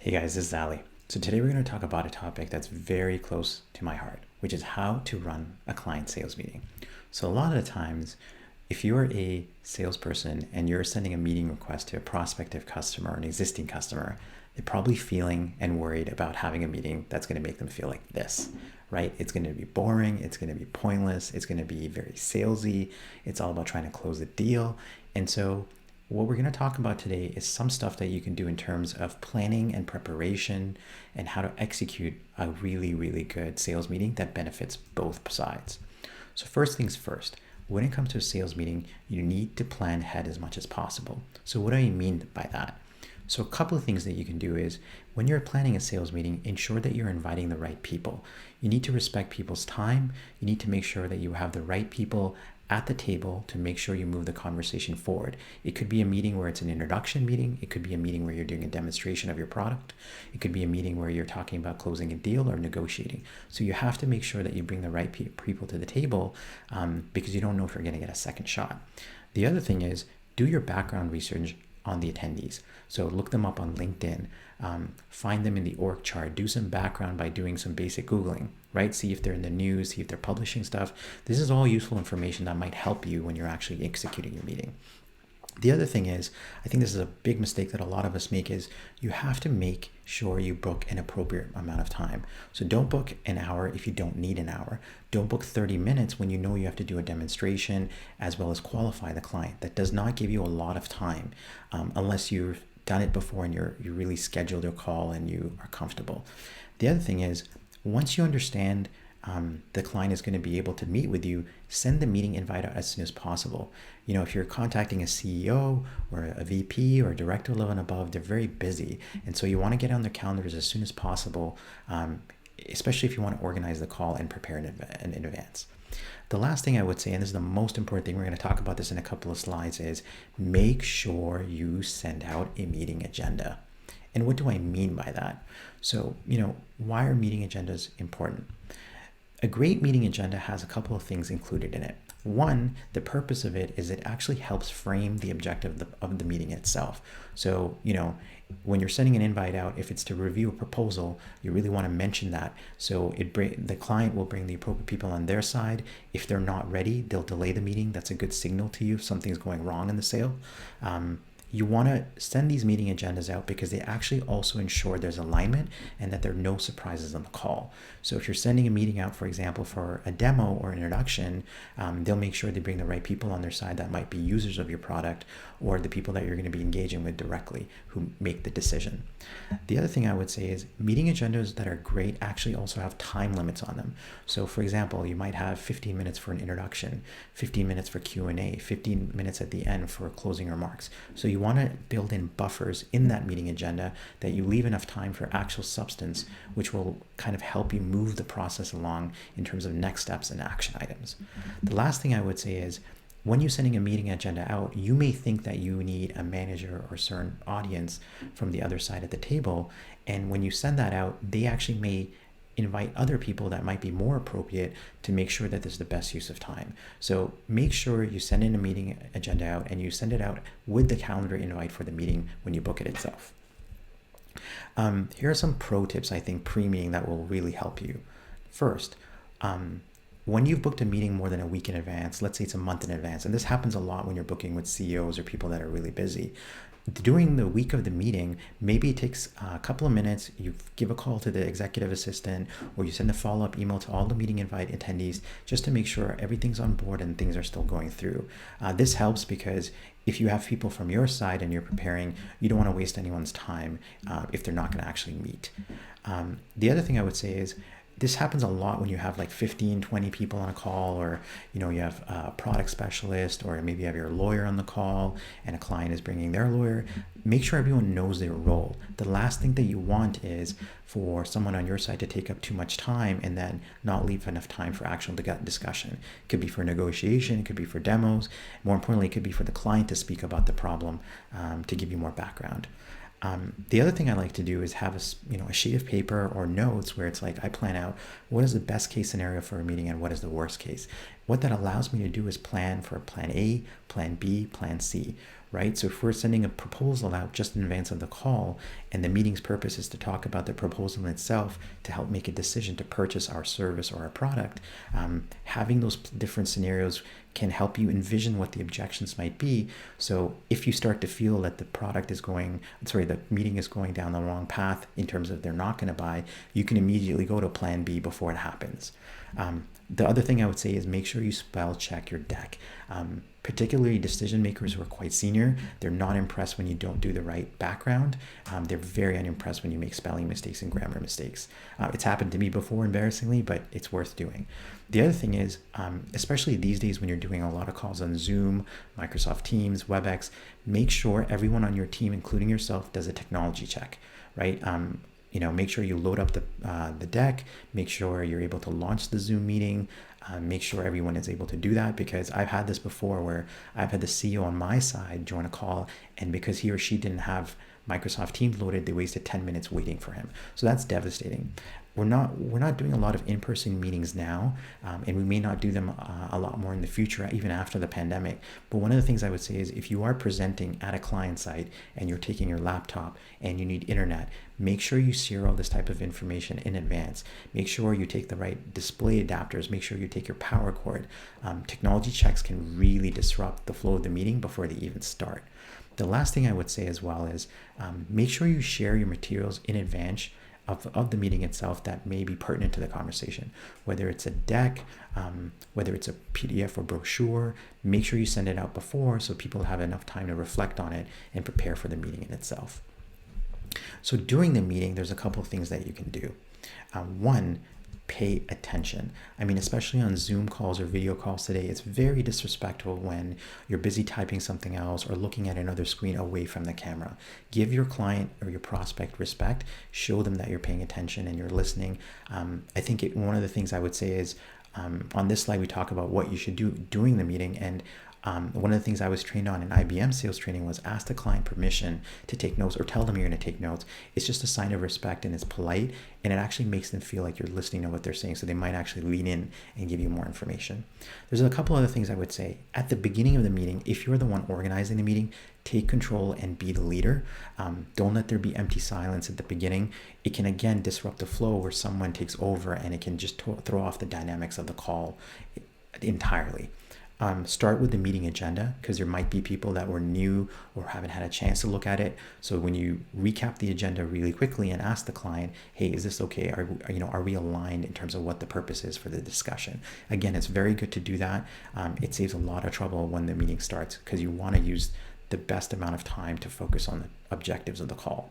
Hey guys, this is Ali. So today we're going to talk about a topic that's very close to my heart, which is how to run a client sales meeting. So a lot of the times, if you're a salesperson and you're sending a meeting request to a prospective customer or an existing customer, they're probably feeling and worried about having a meeting that's going to make them feel like this, right? It's going to be boring. It's going to be pointless. It's going to be very salesy. It's all about trying to close a deal. And so what we're going to talk about today is some stuff that you can do in terms of planning and preparation and how to execute a really, really good sales meeting that benefits both sides. So first things first, when it comes to a sales meeting, you need to plan ahead as much as possible. So what do I mean by that? So a couple of things that you can do is when you're planning a sales meeting, ensure that you're inviting the right people. You need to respect people's time. You need to make sure that you have the right people at the table to make sure you move the conversation forward. It could be a meeting where it's an introduction meeting. It could be a meeting where you're doing a demonstration of your product. It could be a meeting where you're talking about closing a deal or negotiating. So you have to make sure that you bring the right people to the table because you don't know if you're going to get a second shot. The other thing is do your background research on the attendees. So look them up on LinkedIn, find them in the org chart, do some background by doing some basic Googling, right? See if they're in the news, see if they're publishing stuff. This is all useful information that might help you when you're actually executing your meeting. The other thing is, I think this is a big mistake that a lot of us make is you have to make sure you book an appropriate amount of time. So don't book an hour if you don't need an hour. Don't book 30 minutes when you know you have to do a demonstration as well as qualify the client. That does not give you a lot of time unless you've done it before and you really scheduled your call and you are comfortable. The other thing is, once you understand the client is going to be able to meet with you, send the meeting invite out as soon as possible. You know, if you're contacting a CEO or a VP or a director level and above, they're very busy. And so you want to get on their calendars as soon as possible, especially if you want to organize the call and prepare in advance. The last thing I would say, and this is the most important thing, we're going to talk about this in a couple of slides, is make sure you send out a meeting agenda. And what do I mean by that? So, why are meeting agendas important? A great meeting agenda has a couple of things included in it. One, the purpose of it is it actually helps frame the objective of the meeting itself. So, when you're sending an invite out, if it's to review a proposal, you really want to mention that. So the client will bring the appropriate people on their side. If they're not ready, they'll delay the meeting. That's a good signal to you if something's going wrong in the sale. You want to send these meeting agendas out because they actually also ensure there's alignment and that there are no surprises on the call. So if you're sending a meeting out, for example, for a demo or an introduction, they'll make sure they bring the right people on their side that might be users of your product or the people that you're going to be engaging with directly who make the decision. The other thing I would say is meeting agendas that are great actually also have time limits on them. So for example, you might have 15 minutes for an introduction, 15 minutes for Q&A, 15 minutes at the end for closing remarks. So you want to build in buffers in that meeting agenda that you leave enough time for actual substance, which will kind of help you move the process along in terms of next steps and action items. The last thing I would say is when you're sending a meeting agenda out, you may think that you need a manager or certain audience from the other side of the table. And when you send that out, they actually may invite other people that might be more appropriate to make sure that this is the best use of time. So make sure you send in a meeting agenda out and you send it out with the calendar invite for the meeting when you book it itself. Here are some pro tips, I think, pre-meeting that will really help you. First, when you've booked a meeting more than a week in advance, let's say it's a month in advance, and this happens a lot when you're booking with CEOs or people that are really busy, during the week of the meeting, maybe it takes a couple of minutes, you give a call to the executive assistant or you send a follow-up email to all the meeting invite attendees just to make sure everything's on board and things are still going through. This helps because if you have people from your side and you're preparing, you don't want to waste anyone's time if they're not going to actually meet. The other thing I would say is this happens a lot when you have like 15, 20 people on a call, or you have a product specialist, or maybe you have your lawyer on the call and a client is bringing their lawyer. Make sure everyone knows their role. The last thing that you want is for someone on your side to take up too much time and then not leave enough time for actual discussion. It could be for negotiation, it could be for demos. More importantly, it could be for the client to speak about the problem to give you more background. The other thing I like to do is have a sheet of paper or notes where it's like I plan out what is the best case scenario for a meeting and what is the worst case. What that allows me to do is plan for plan A, plan B, plan C. right? So if we're sending a proposal out just in advance of the call and the meeting's purpose is to talk about the proposal itself to help make a decision to purchase our service or our product, having those different scenarios can help you envision what the objections might be. So if you start to feel that the meeting is going down the wrong path in terms of they're not going to buy, you can immediately go to plan B before it happens. The other thing I would say is make sure you spell check your deck. Particularly decision makers who are quite senior, they're not impressed when you don't do the right background. They're very unimpressed when you make spelling mistakes and grammar mistakes. It's happened to me before, embarrassingly, but it's worth doing. The other thing is, especially these days when you're doing a lot of calls on Zoom, Microsoft Teams, WebEx, make sure everyone on your team, including yourself, does a technology check, right? Make sure you load up the deck, make sure you're able to launch the Zoom meeting, make sure everyone is able to do that, because I've had this before where I've had the CEO on my side join a call, and because he or she didn't have Microsoft Teams loaded, they wasted 10 minutes waiting for him. So that's devastating. We're not doing a lot of in-person meetings now, and we may not do them a lot more in the future, even after the pandemic. But one of the things I would say is if you are presenting at a client site and you're taking your laptop and you need internet, make sure you serial this type of information in advance. Make sure you take the right display adapters. Make sure you take your power cord. Technology checks can really disrupt the flow of the meeting before they even start. The last thing I would say as well is make sure you share your materials in advance of the meeting itself that may be pertinent to the conversation. Whether it's a deck, whether it's a PDF or brochure, make sure you send it out before so people have enough time to reflect on it and prepare for the meeting in itself. So during the meeting, there's a couple of things that you can do. One, pay attention. I mean, especially on Zoom calls or video calls today, it's very disrespectful when you're busy typing something else or looking at another screen away from the camera. Give your client or your prospect respect. Show them that you're paying attention and you're listening. I think one of the things I would say is on this slide, we talk about what you should do during the meeting. And one of the things I was trained on in IBM sales training was ask the client permission to take notes or tell them you're going to take notes. It's just a sign of respect and it's polite, and it actually makes them feel like you're listening to what they're saying, so they might actually lean in and give you more information. There's a couple other things I would say. At the beginning of the meeting, if you're the one organizing the meeting, take control and be the leader. Don't let there be empty silence at the beginning. It can, again, disrupt the flow where someone takes over, and it can just throw off the dynamics of the call entirely. Start with the meeting agenda, because there might be people that were new or haven't had a chance to look at it. So when you recap the agenda really quickly and ask the client, hey, is this okay? Are we aligned in terms of what the purpose is for the discussion? Again, it's very good to do that. It saves a lot of trouble when the meeting starts, because you want to use the best amount of time to focus on the objectives of the call.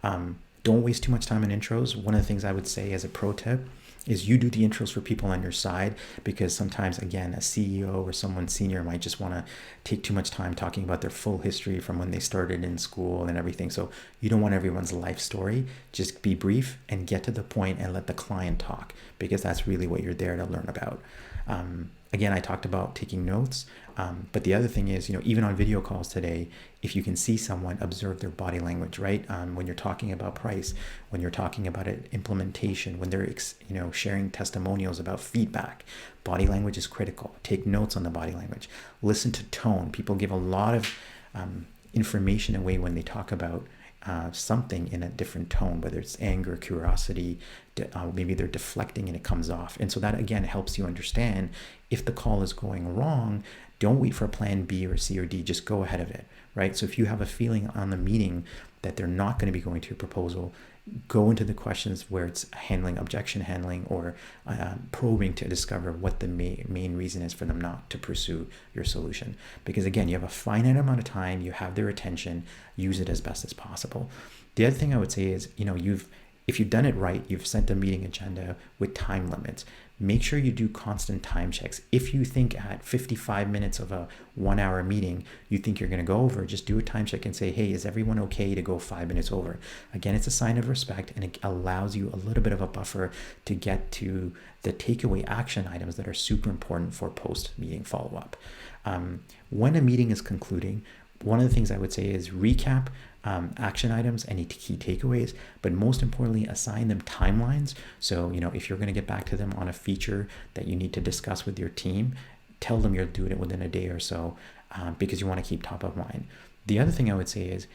Don't waste too much time on intros. One of the things I would say as a pro tip is you do the intros for people on your side, because sometimes, again, a CEO or someone senior might just want to take too much time talking about their full history from when they started in school and everything. So you don't want everyone's life story. Just be brief and get to the point and let the client talk, because that's really what you're there to learn about. Again, I talked about taking notes, but the other thing is, even on video calls today, if you can see someone, observe their body language, right? When you're talking about price, when you're talking about it, implementation, when they're, sharing testimonials about feedback, body language is critical. Take notes on the body language. Listen to tone. People give a lot of information away when they talk about something in a different tone, whether it's anger, curiosity, maybe they're deflecting and it comes off. And so that, again, helps you understand if the call is going wrong. Don't wait for a plan B or C or D, just go ahead of it, right? So if you have a feeling on the meeting that they're not going to be going to your proposal, go into the questions where it's objection handling, or probing to discover what the main reason is for them not to pursue your solution. Because again, you have a finite amount of time, you have their attention, use it as best as possible. The other thing I would say is, if you've done it right, you've sent a meeting agenda with time limits. Make sure you do constant time checks. If you think at 55 minutes of a 1 hour meeting, you think you're going to go over, just do a time check and say, hey, is everyone okay to go 5 minutes over? Again, it's a sign of respect, and it allows you a little bit of a buffer to get to the takeaway action items that are super important for post-meeting follow-up. When a meeting is concluding, one of the things I would say is recap action items, any key takeaways, but most importantly, assign them timelines. So, if you're going to get back to them on a feature that you need to discuss with your team, tell them you'll do it within a day or so, because you want to keep top of mind. The other thing I would say is,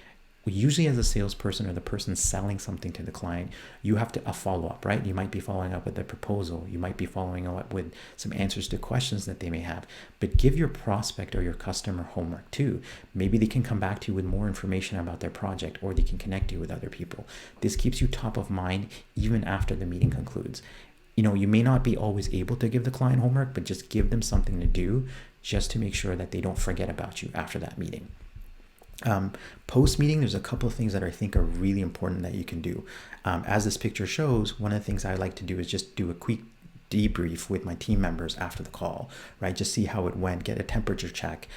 usually as a salesperson or the person selling something to the client, you have to a follow up, right? You might be following up with a proposal. You might be following up with some answers to questions that they may have. But give your prospect or your customer homework too. Maybe they can come back to you with more information about their project, or they can connect you with other people. This keeps you top of mind even after the meeting concludes. You may not be always able to give the client homework, but just give them something to do just to make sure that they don't forget about you after that meeting. Post meeting, there's a couple of things that I think are really important that you can do. As this picture shows, one of the things I like to do is just do a quick debrief with my team members after the call, right? Just see how it went, get a temperature check.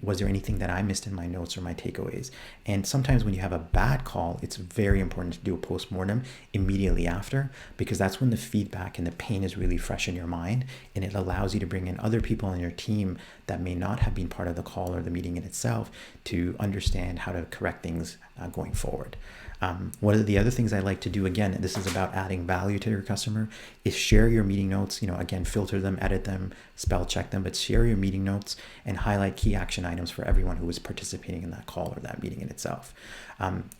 Was there anything that I missed in my notes or my takeaways? And sometimes when you have a bad call, it's very important to do a postmortem immediately after, because that's when the feedback and the pain is really fresh in your mind, and it allows you to bring in other people on your team that may not have been part of the call or the meeting in itself to understand how to correct things going forward. One of the other things I like to do, again, this is about adding value to your customer, is share your meeting notes. Again, filter them, edit them, spell check them, but share your meeting notes and highlight key action items for everyone who is participating in that call or that meeting in itself.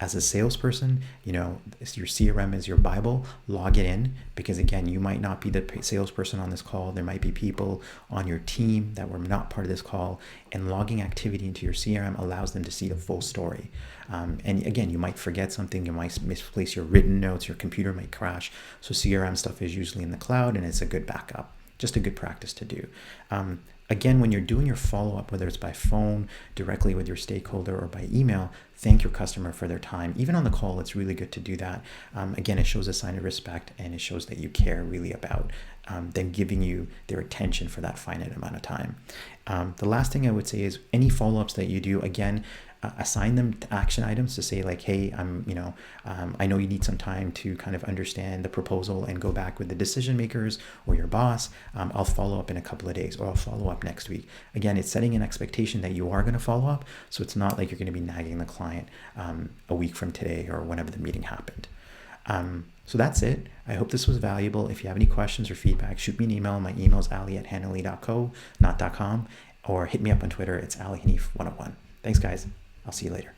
As a salesperson, your CRM is your Bible. Log it in, because again, you might not be the salesperson on this call. There might be people on your team that were not part of this call, and logging activity into your CRM allows them to see the full story. And again, you might forget something, you might misplace your written notes, your computer might crash. So CRM stuff is usually in the cloud, and it's a good backup, just a good practice to do. Again, when you're doing your follow-up, whether it's by phone, directly with your stakeholder, or by email, thank your customer for their time. Even on the call, it's really good to do that. Again, it shows a sign of respect, and it shows that you care really about them giving you their attention for that finite amount of time. The last thing I would say is, any follow-ups that you do, again, assign them to action items to say like, hey, I know you need some time to kind of understand the proposal and go back with the decision makers or your boss. I'll follow up in a couple of days, or I'll follow up next week. Again, it's setting an expectation that you are going to follow up. So it's not like you're going to be nagging the client a week from today or whenever the meeting happened. So that's it. I hope this was valuable. If you have any questions or feedback, shoot me an email. My email is ali@hanali.co, not .com, or hit me up on Twitter. It's alihanif101. Thanks, guys. I'll see you later.